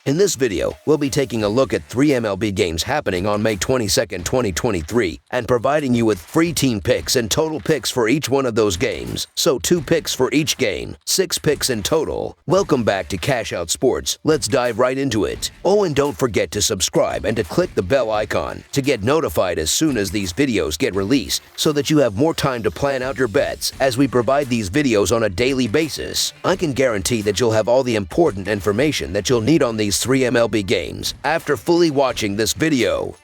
In this video, we'll be taking a look at 3 MLB games happening on May 22, 2023, and providing you with free team picks and total picks for each one of those games. So 2 picks for each game, 6 picks in total. Welcome back to Cash Out Sports. Let's dive right into it. Oh, and don't forget to subscribe and to click the bell icon to get notified as soon as these videos get released, so that you have more time to plan out your bets as we provide these videos on a daily basis. I can guarantee that you'll have all the important information that you'll need on these 3 MLB games after fully watching this video.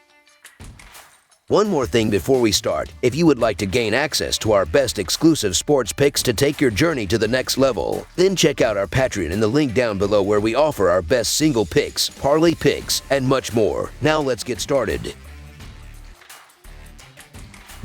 One more thing before we start. If you would like to gain access to our best exclusive sports picks to take your journey to the next level, then check out our Patreon in the link down below, where we offer our best single picks, parlay picks, and much more. Now let's get started.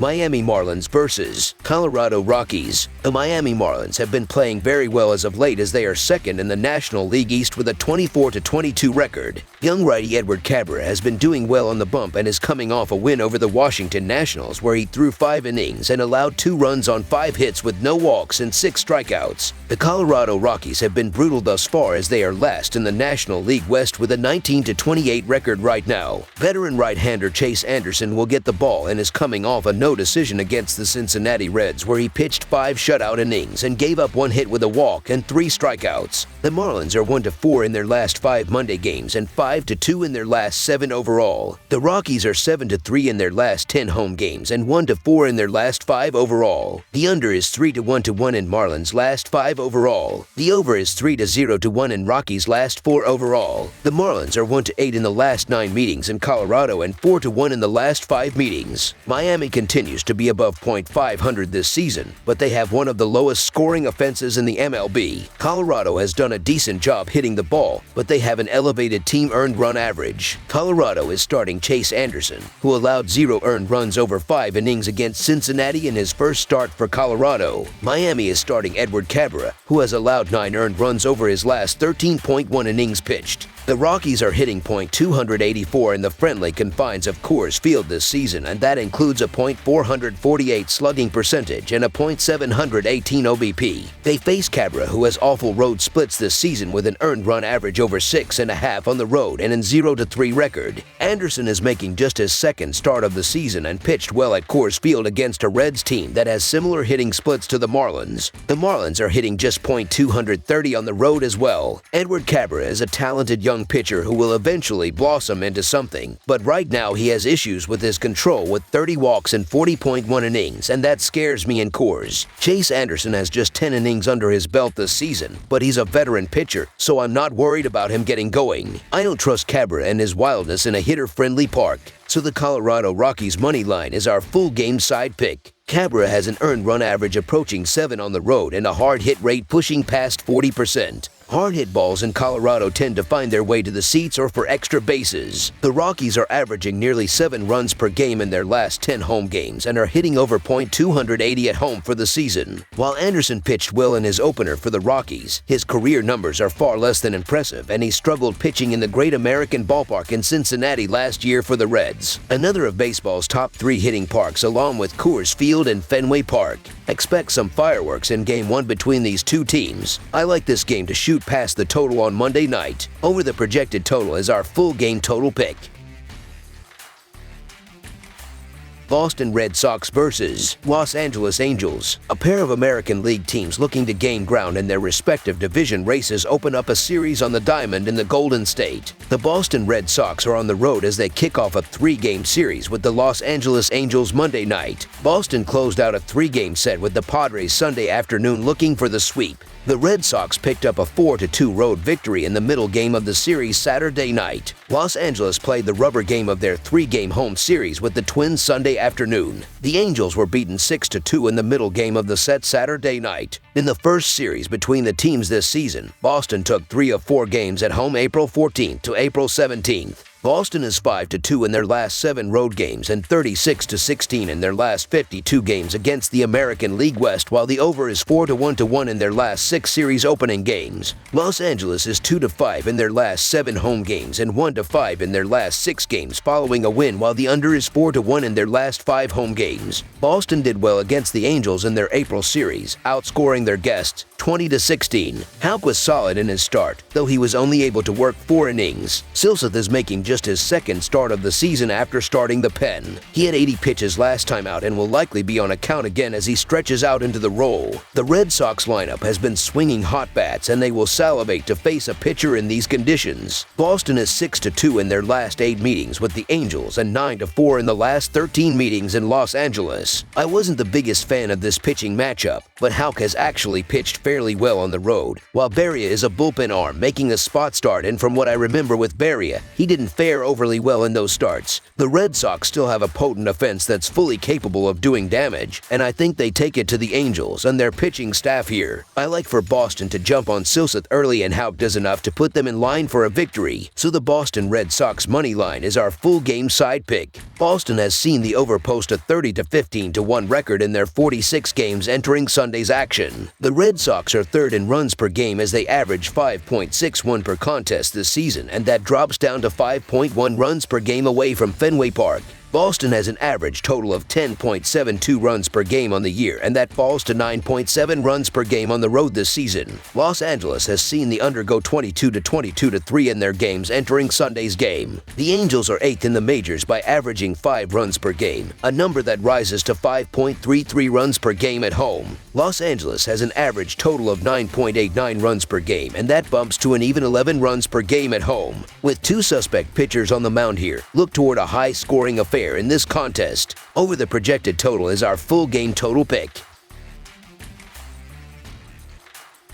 Miami Marlins versus Colorado Rockies. The Miami Marlins have been playing very well as of late, as they are second in the National League East with a 24-22 record. Young righty Edward Cabrera has been doing well on the bump and is coming off a win over the Washington Nationals, where he threw 5 innings and allowed 2 runs on 5 hits with no walks and 6 strikeouts. The Colorado Rockies have been brutal thus far, as they are last in the National League West with a 19-28 record right now. Veteran right-hander Chase Anderson will get the ball and is coming off a no decision against the Cincinnati Reds, where he pitched 5 shutout innings and gave up 1 hit with a walk and 3 strikeouts. The Marlins are 1-4 in their last 5 Monday games and 5-2 in their last 7 overall. The Rockies are 7-3 in their last 10 home games and 1-4 in their last 5 overall. The under is 3-1 in Marlins' last 5 overall. The over is 3-0 in Rockies' last 4 overall. The Marlins are 1-8 in the last 9 meetings in Colorado and 4-1 in the last 5 meetings. Miami continues to be above .500 this season, but they have one of the lowest scoring offenses in the MLB. Colorado has done a decent job hitting the ball, but they have an elevated team earned run average. Colorado is starting Chase Anderson, who allowed 0 earned runs over 5 innings against Cincinnati in his first start for Colorado. Miami is starting Edward Cabrera, who has allowed 9 earned runs over his last 13.1 innings pitched. The Rockies are hitting .284 in the friendly confines of Coors Field this season, and that includes a .448 slugging percentage and a .718 OBP. They face Cabrera, who has awful road splits this season with an earned run average over 6.5 on the road and a 0-3 record. Anderson is making just his second start of the season and pitched well at Coors Field against a Reds team that has similar hitting splits to the Marlins. The Marlins are hitting just .230 on the road as well. Edward Cabrera is a talented young pitcher who will eventually blossom into something, but right now he has issues with his control with 30 walks and 40.1 innings, and that scares me in Coors. Chase Anderson has just 10 innings under his belt this season, but he's a veteran pitcher, so I'm not worried about him getting going. I don't trust Cabrera and his wildness in a hitter-friendly park, so the Colorado Rockies money line is our full game side pick. Cabrera has an earned run average approaching 7 on the road and a hard hit rate pushing past 40%. Hard hit balls in Colorado tend to find their way to the seats or for extra bases. The Rockies are averaging nearly 7 runs per game in their last 10 home games and are hitting over .280 at home for the season. While Anderson pitched well in his opener for the Rockies, his career numbers are far less than impressive, and he struggled pitching in the Great American Ballpark in Cincinnati last year for the Reds, another of baseball's top 3 hitting parks, along with Coors Field and Fenway Park. Expect some fireworks in Game 1 between these 2 teams. I like this game to shoot past the total on Monday night. Over the projected total is our full game total pick. Boston Red Sox versus Los Angeles Angels. A pair of American League teams looking to gain ground in their respective division races open up a series on the diamond in the Golden State. The Boston Red Sox are on the road as they kick off a 3-game series with the Los Angeles Angels Monday night. Boston closed out a 3-game set with the Padres Sunday afternoon, looking for the sweep. The Red Sox picked up a 4-2 road victory in the middle game of the series Saturday night. Los Angeles played the rubber game of their 3-game home series with the Twins Sunday afternoon. The Angels were beaten 6-2 in the middle game of the set Saturday night. In the first series between the teams this season, Boston took 3 of 4 games at home April 14th to April 17th. Boston is 5-2 in their last 7 road games and 36-16 in their last 52 games against the American League West, while the over is 4-1 in their last 6 series opening games. Los Angeles is 2-5 in their last 7 home games and 1-5 in their last 6 games following a win, while the under is 4-1 in their last 5 home games. Boston did well against the Angels in their April series, outscoring their guests 20-16. Houck was solid in his start, though he was only able to work 4 innings. Silseth is making just his second start of the season after starting the pen. He had 80 pitches last time out and will likely be on account again as he stretches out into the role. The Red Sox lineup has been swinging hot bats, and they will salivate to face a pitcher in these conditions. Boston is 6-2 in their last 8 meetings with the Angels and 9-4 in the last 13 meetings in Los Angeles. I wasn't the biggest fan of this pitching matchup, but Houck has actually pitched fairly well on the road, while Beria is a bullpen arm making a spot start, and from what I remember with Beria, he didn't fare overly well in those starts. The Red Sox still have a potent offense that's fully capable of doing damage, and I think they take it to the Angels and their pitching staff here. I like for Boston to jump on Silseth early, and Houck does enough to put them in line for a victory, so the Boston Red Sox money line is our full game side pick. Boston has seen the over post a 30-15-1 record in their 46 games entering Sunday's action. The Red Sox are third in runs per game as they average 5.61 per contest this season, and that drops down to 5.1 runs per game away from Fenway Park. Boston has an average total of 10.72 runs per game on the year, and that falls to 9.7 runs per game on the road this season. Los Angeles has seen the under go 22-22-3 in their games entering Sunday's game. The Angels are 8th in the majors by averaging 5 runs per game, a number that rises to 5.33 runs per game at home. Los Angeles has an average total of 9.89 runs per game, and that bumps to an even 11 runs per game at home. With 2 suspect pitchers on the mound here, look toward a high-scoring affair in this contest. Over the projected total is our full game total pick.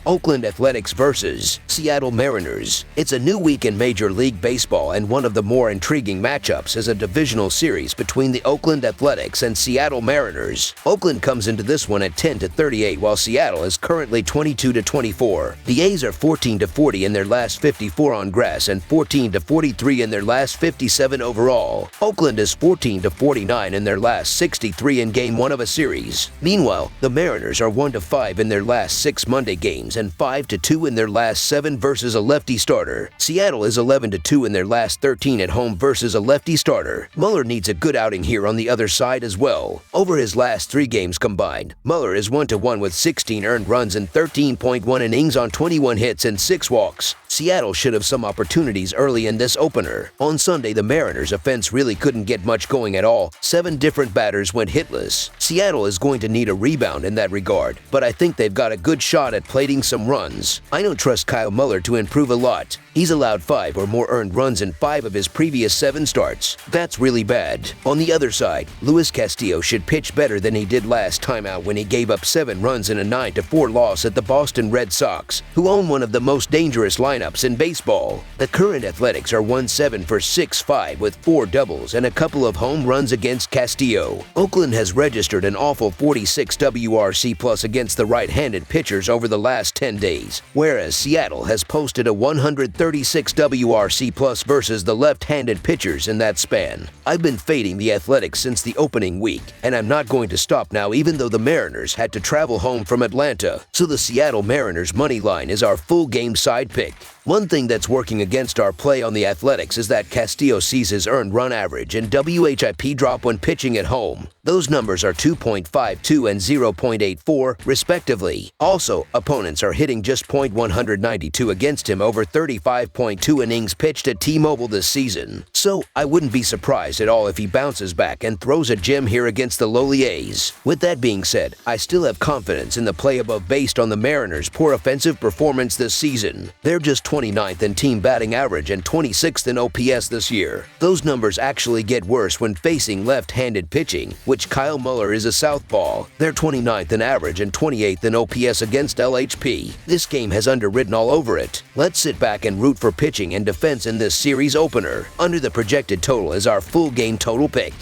Oakland Athletics versus Seattle Mariners. It's a new week in Major League Baseball, and one of the more intriguing matchups is a divisional series between the Oakland Athletics and Seattle Mariners. Oakland comes into this one at 10-38, while Seattle is currently 22-24. The A's are 14-40 in their last 54 on grass and 14-43 in their last 57 overall. Oakland is 14-49 in their last 63 in Game 1 of a series. Meanwhile, the Mariners are 1-5 in their last 6 Monday games and 5-2 in their last 7 versus a lefty starter. Seattle is 11-2 in their last 13 at home versus a lefty starter. Muller needs a good outing here on the other side as well. Over his last 3 games combined, Muller is 1-1 with 16 earned runs and 13.1 innings on 21 hits and 6 walks. Seattle should have some opportunities early in this opener. On Sunday, the Mariners' offense really couldn't get much going at all. 7 different batters went hitless. Seattle is going to need a rebound in that regard, but I think they've got a good shot at plating some runs. I don't trust Kyle Muller to improve a lot. He's allowed 5 or more earned runs in 5 of his previous 7 starts. That's really bad. On the other side, Luis Castillo should pitch better than he did last time out when he gave up 7 runs in a 9-4 loss at the Boston Red Sox, who own one of the most dangerous lineups in baseball. The current Athletics are 1-7 for 6-5 with 4 doubles and a couple of home runs against Castillo. Oakland has registered an awful 46 WRC plus against the right-handed pitchers over the last 10 days, whereas Seattle has posted a 136 WRC plus versus the left-handed pitchers in that span. I've been fading the Athletics since the opening week, and I'm not going to stop now, even though the Mariners had to travel home from Atlanta, so the Seattle Mariners money line is our full game side pick. One thing that's working against our play on the Athletics is that Castillo sees his earned run average and WHIP drop when pitching at home. Those numbers are 2.52 and 0.84, respectively. Also, opponents are hitting just .192 against him over 35.2 innings pitched at T-Mobile this season. So, I wouldn't be surprised at all if he bounces back and throws a gem here against the lowly A's. With that being said, I still have confidence in the play above based on the Mariners' poor offensive performance this season. They're just 29th in team batting average and 26th in OPS this year. Those numbers actually get worse when facing left-handed pitching, which Kyle Muller is a southpaw. They're 29th in average and 28th in OPS against LHP. This game has underwritten all over it. Let's sit back and root for pitching and defense in this series opener. Under the projected total is our full game total pick.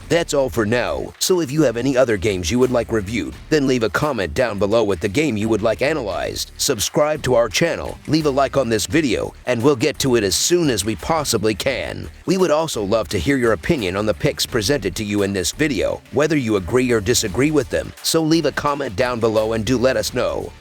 That's all for now, so if you have any other games you would like reviewed, then leave a comment down below with the game you would like analyzed. Subscribe to our channel, leave a like on this video, and we'll get to it as soon as we possibly can. We would also love to hear your opinion on the picks presented to you in this video, whether you agree or disagree with them, so leave a comment down below and do let us know.